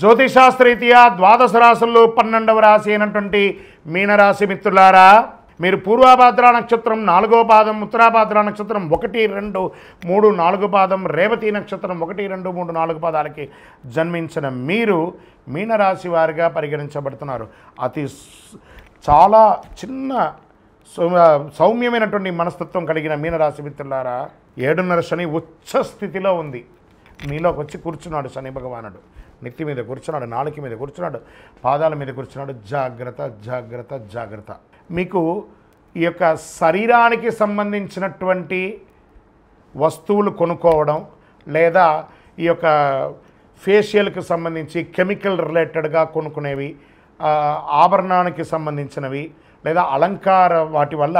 జ్యోతిషాస్త్రరీత్యా ద్వాదశ రాశుల్లో 12వ రాశి అయినటువంటి మీనరాశి మిత్రులారా, మీరు పూర్వాభాద్ర నక్షత్రం 4వ పాదం, ఉత్తరాభాద్ర నక్షత్రం 1, 2, 3, 4 పాదం, రేవతి నక్షత్రం 1, 2, 3, 4 పాదాలకి జన్మించిన మీరు మీనరాశి వారిగా పరిగణించబడుతున్నారు. చాలా చిన్న సౌమ్యమైనటువంటి మనస్తత్వం కలిగిన మీనరాశి మిత్రులారా, 7.5 శని ఉచ్చ స్థితిలో ఉంది. మీలోకి వచ్చి కూర్చున్నాడు శని భగవానుడు. నెత్తి మీద కూర్చున్నాడు, నాలుక మీద కూర్చున్నాడు, పాదాల మీద కూర్చున్నాడు. జాగ్రత్త జాగ్రత్త జాగ్రత్త. మీకు ఈ యొక్క శరీరానికి సంబంధించినటువంటి వస్తువులు కొనుక్కోవడం, లేదా ఈ యొక్క ఫేషియల్కి సంబంధించి కెమికల్ రిలేటెడ్గా కొనుక్కునేవి, ఆభరణానికి సంబంధించినవి, లేదా అలంకార వాటి వల్ల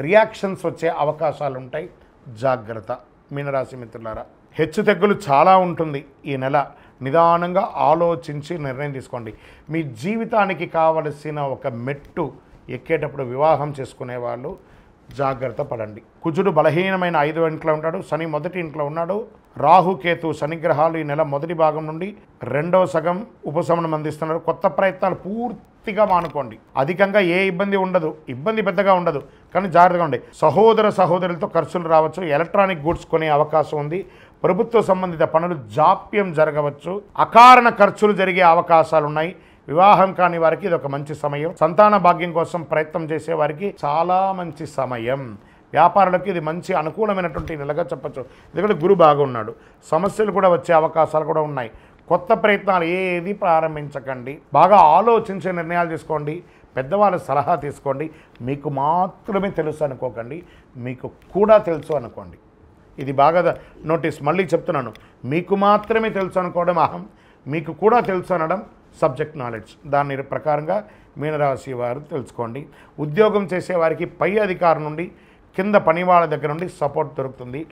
రియాక్షన్స్ వచ్చే అవకాశాలు ఉంటాయి. జాగ్రత్త మీనరాశి మిత్రులారా. హెచ్చుతగ్గులు చాలా ఉంటుంది ఈ నెల. నిదానంగా ఆలోచించి నిర్ణయం తీసుకోండి. మీ జీవితానికి కావలసిన ఒక మెట్టు ఎక్కేటప్పుడు వివాహం చేసుకునే వాళ్ళు జాగ్రత్త పడండి. కుజుడు బలహీనమైన 5వ ఇంట్లో ఉంటాడు, శని 1వ ఇంట్లో ఉన్నాడు. రాహుకేతు శనిగ్రహాలు ఈ నెల మొదటి భాగం నుండి 2వ సగం ఉపశమనం అందిస్తున్నారు. కొత్త ప్రయత్నాలు పూర్తిగా మానుకోండి. అధికంగా ఏ ఇబ్బంది ఉండదు, ఇబ్బంది పెద్దగా ఉండదు, కానీ జాగ్రత్తగా ఉండి. సహోదరులతో ఖర్చులు రావచ్చు. ఎలక్ట్రానిక్ గూడ్స్ కొనే అవకాశం ఉంది. ప్రభుత్వ సంబంధిత పనులు జాప్యం జరగవచ్చు. అకారణ ఖర్చులు జరిగే అవకాశాలు ఉన్నాయి. వివాహం కాని వారికి ఇది ఒక మంచి సమయం. సంతాన భాగ్యం కోసం ప్రయత్నం చేసే వారికి చాలా మంచి సమయం. వ్యాపారులకు ఇది మంచి అనుకూలమైనటువంటి నెలగా చెప్పచ్చు. ఎందుకంటే గురు బాగున్నాడు. సమస్యలు కూడా వచ్చే అవకాశాలు కూడా ఉన్నాయి. కొత్త ప్రయత్నాలు ఏది ప్రారంభించకండి. బాగా ఆలోచించే నిర్ణయాలు తీసుకోండి. పెద్దవాళ్ళ సలహా తీసుకోండి. మీకు మాత్రమే తెలుసు అనుకోకండి, మీకు కూడా తెలుసు అనుకోండి. ఇది బాగా నోటీస్. మళ్ళీ చెప్తున్నాను, మీకు మాత్రమే తెలుసు అనుకోవడం అహం, మీకు కూడా తెలుసు అనడం సబ్జెక్ట్ నాలెడ్జ్. దాని ప్రకారంగా మీనరాశి వారు తెలుసుకోండి. ఉద్యోగం చేసేవారికి పై అధికారం నుండి, కింద పని వాళ్ళ దగ్గర నుండి సపోర్ట్ దొరుకుతుంది.